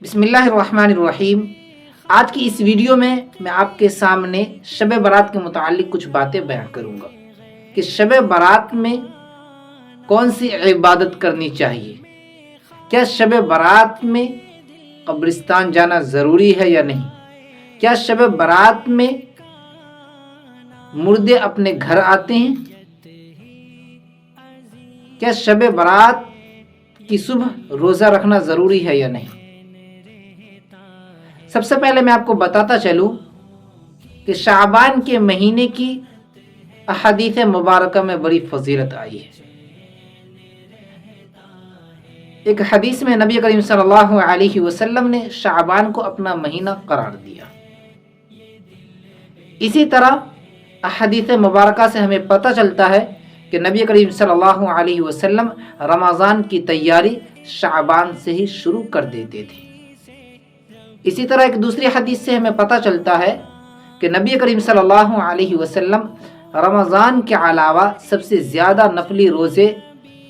بسم اللہ الرحمن الرحیم۔ آج کی اس ویڈیو میں آپ کے سامنے شب برات کے متعلق کچھ باتیں بیان کروں گا کہ شب برات میں کون سی عبادت کرنی چاہیے، کیا شب برات میں قبرستان جانا ضروری ہے یا نہیں، کیا شب برات میں مردے اپنے گھر آتے ہیں، کیا شب برات کی صبح روزہ رکھنا ضروری ہے یا نہیں۔ سب سے پہلے میں آپ کو بتاتا چلوں کہ شعبان کے مہینے کی احادیث مبارکہ میں بڑی فضیلت آئی ہے۔ ایک حدیث میں نبی کریم صلی اللہ علیہ وسلم نے شعبان کو اپنا مہینہ قرار دیا۔ اسی طرح احادیث مبارکہ سے ہمیں پتہ چلتا ہے کہ نبی کریم صلی اللہ علیہ وسلم رمضان کی تیاری شعبان سے ہی شروع کر دیتے تھے۔ اسی طرح ایک دوسری حدیث سے ہمیں پتہ چلتا ہے کہ نبی کریم صلی اللہ علیہ وسلم رمضان کے علاوہ سب سے زیادہ نفلی روزے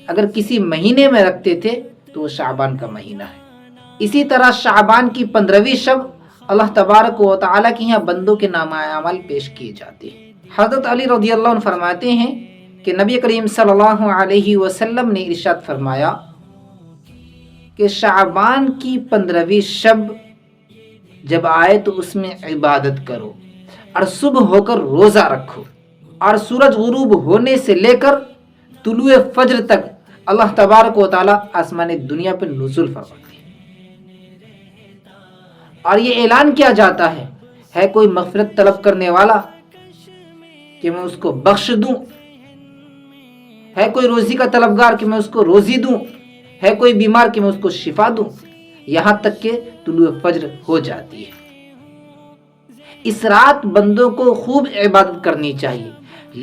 اگر کسی مہینے میں رکھتے تھے تو وہ شعبان کا مہینہ ہے۔ اسی طرح شعبان کی 15ویں شب اللہ تبارک و تعالیٰ کے یہاں بندوں کے نامہ اعمال پیش کیے جاتے ہیں۔ حضرت علی رضی اللہ عنہ فرماتے ہیں کہ نبی کریم صلی اللہ علیہ وسلم نے ارشاد فرمایا کہ شعبان کی 15ویں شب جب آئے تو اس میں عبادت کرو اور صبح ہو کر روزہ رکھو، اور سورج غروب ہونے سے لے کر طلوع فجر تک اللہ تبارک و تعالیٰ آسمان دنیا پر نزول فرماتے ہیں، اور یہ اعلان کیا جاتا ہے کوئی مغفرت طلب کرنے والا کہ میں اس کو بخش دوں، ہے کوئی روزی کا طلبگار کہ میں اس کو روزی دوں، ہے کوئی بیمار کہ میں اس کو شفا دوں، یہاں تک کہ طلوع فجر ہو جاتی ہے۔ اس رات بندوں کو خوب عبادت کرنی چاہیے،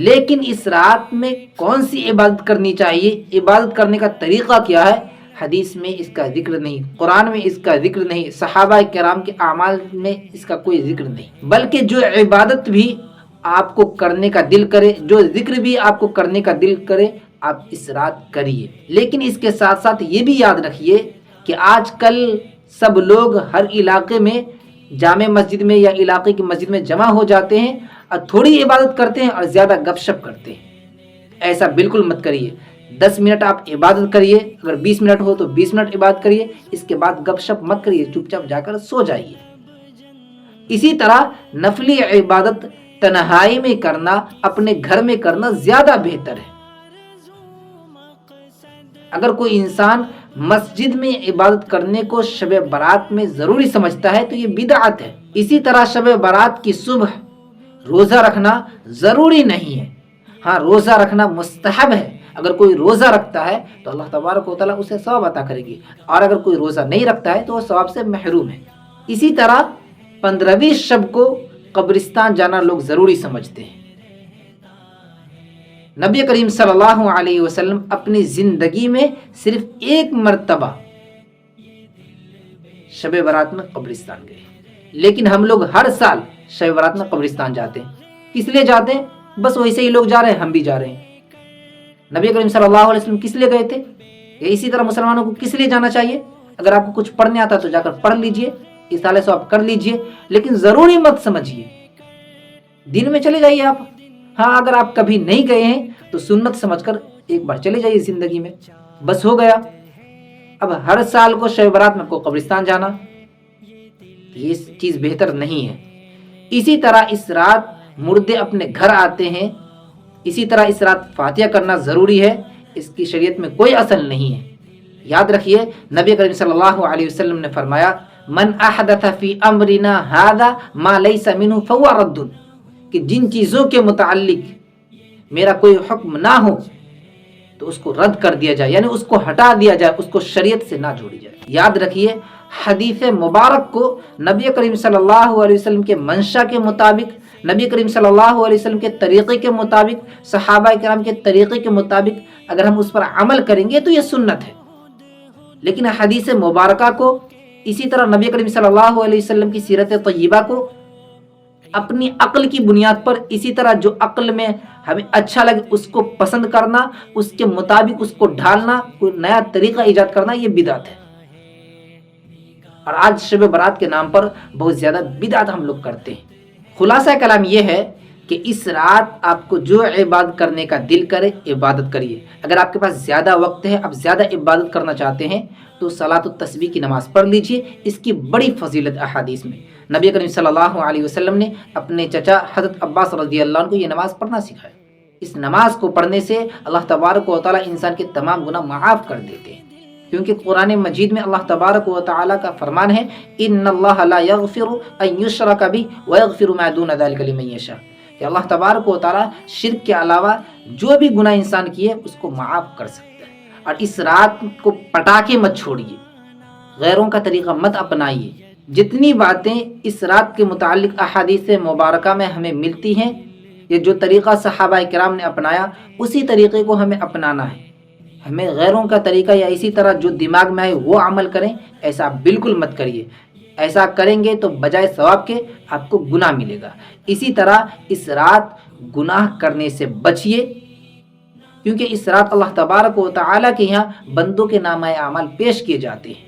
لیکن اس رات میں کون سی عبادت کرنی چاہیے، عبادت کرنے کا طریقہ کیا ہے، حدیث میں اس کا ذکر نہیں، قرآن میں اس کا ذکر نہیں، صحابہ کرام کے اعمال میں اس کا کوئی ذکر نہیں۔ بلکہ جو عبادت بھی آپ کو کرنے کا دل کرے، جو ذکر بھی آپ کو کرنے کا دل کرے، آپ اس رات کریے۔ لیکن اس کے ساتھ ساتھ یہ بھی یاد رکھیے کہ آج کل سب لوگ ہر علاقے میں جامع مسجد میں یا علاقے کی مسجد میں جمع ہو جاتے ہیں اور تھوڑی عبادت کرتے ہیں اور زیادہ گپ شپ کرتے ہیں۔ ایسا بالکل مت کریے۔ 10 منٹ آپ عبادت کریے، اگر 20 منٹ ہو تو 20 منٹ عبادت کریے، اس کے بعد گپ شپ مت کریے، چپ چاپ جا کر سو جائیے۔ اسی طرح نفلی عبادت تنہائی میں کرنا، اپنے گھر میں کرنا زیادہ بہتر ہے۔ اگر کوئی انسان مسجد میں عبادت کرنے کو شب برات میں ضروری سمجھتا ہے تو یہ بدعت ہے۔ اسی طرح شب برات کی صبح روزہ رکھنا ضروری نہیں ہے، ہاں روزہ رکھنا مستحب ہے۔ اگر کوئی روزہ رکھتا ہے تو اللہ تبارک و تعالیٰ اسے ثواب عطا کرے گی، اور اگر کوئی روزہ نہیں رکھتا ہے تو وہ ثواب سے محروم ہے۔ اسی طرح 15ویں شب کو قبرستان جانا لوگ ضروری سمجھتے ہیں۔ نبی کریم صلی اللہ علیہ وسلم اپنی زندگی میں صرف ایک مرتبہ شب برات میں قبرستان گئے، لیکن ہم لوگ ہر سال شب برات میں قبرستان جاتے ہیں۔ کس لیے جاتے ہیں؟ بس ویسے ہی لوگ جا رہے ہیں، ہم بھی جا رہے ہیں۔ نبی کریم صلی اللہ علیہ وسلم کس لیے گئے تھے؟ اسی طرح مسلمانوں کو کس لیے جانا چاہیے؟ اگر آپ کو کچھ پڑھنے آتا تو جا کر پڑھ لیجئے، اس سال سے آپ کر لیجئے، لیکن ضروری مت سمجھیے۔ دن میں چلے جائیے آپ، ہاں اگر آپ کبھی نہیں گئے ہیں تو سنت سمجھ کر ایک بار چلے جائیے زندگی میں، بس ہو گیا۔ اب ہر سال کو شب برات میں کو قبرستان جانا یہ چیز بہتر نہیں ہے۔ اسی طرح اس رات مردے اپنے گھر آتے ہیں، اسی طرح اس رات فاتحہ کرنا ضروری ہے، اس کی شریعت میں کوئی اصل نہیں ہے۔ یاد رکھیے نبی کریم صلی اللہ علیہ وسلم نے فرمایا من احدث فی امرنا ھذا ما لیس منہ فہو رد، کہ جن چیزوں کے متعلق میرا کوئی حکم نہ ہو تو اس کو رد کر دیا جائے، یعنی اس کو ہٹا دیا جائے، اس کو شریعت سے نہ جوڑی جائے۔ یاد رکھیے حدیث مبارک کو نبی کریم صلی اللہ علیہ وسلم کے منشا کے مطابق، نبی کریم صلی اللہ علیہ وسلم کے طریقے کے مطابق، صحابہ کرام کے طریقے کے مطابق اگر ہم اس پر عمل کریں گے تو یہ سنت ہے۔ لیکن حدیث مبارکہ کو، اسی طرح نبی کریم صلی اللہ علیہ وسلم کی سیرت طیبہ کو اپنی عقل کی بنیاد پر، اسی طرح جو عقل میں ہمیں اچھا لگے اس کو پسند کرنا، اس کے مطابق اس کو ڈھالنا، کوئی نیا طریقہ ایجاد کرنا، یہ بدعت ہے۔ اور آج شب برات کے نام پر بہت زیادہ بدعت ہم لوگ کرتے ہیں۔ خلاصہ کلام یہ ہے کہ اس رات آپ کو جو عبادت کرنے کا دل کرے عبادت کریے۔ اگر آپ کے پاس زیادہ وقت ہے، آپ زیادہ عبادت کرنا چاہتے ہیں تو صلاۃ التسبیح کی نماز پڑھ لیجئے۔ اس کی بڑی فضیلت احادیث میں، نبی کریم صلی اللہ علیہ وسلم نے اپنے چچا حضرت عباس رضی اللہ عنہ کو یہ نماز پڑھنا سکھایا۔ اس نماز کو پڑھنے سے اللہ تبارک و تعالیٰ انسان کے تمام گناہ معاف کر دیتے ہیں، کیونکہ قرآن مجید میں اللہ تبارک و تعالیٰ کا فرمان ہے ان اللہ لا یغفر ان یشرک بہ ویغفر ما دون ذلک لمن یشاء، کہ اللہ تبارک و تعالیٰ شرک کے علاوہ جو بھی گناہ انسان کیے اس کو معاف کر سکتا ہے۔ اور اس رات کو پٹاخے مت چھوڑیے، غیروں کا طریقہ مت اپنائیے۔ جتنی باتیں اس رات کے متعلق احادیث مبارکہ میں ہمیں ملتی ہیں، یہ جو طریقہ صحابہ کرام نے اپنایا اسی طریقے کو ہمیں اپنانا ہے۔ ہمیں غیروں کا طریقہ یا اسی طرح جو دماغ میں آئے وہ عمل کریں، ایسا بالکل مت کریے۔ ایسا کریں گے تو بجائے ثواب کے آپ کو گناہ ملے گا۔ اسی طرح اس رات گناہ کرنے سے بچیے، کیونکہ اس رات اللہ تبارک و تعالیٰ کے یہاں بندوں کے نامہ اعمال پیش کیے جاتے ہیں۔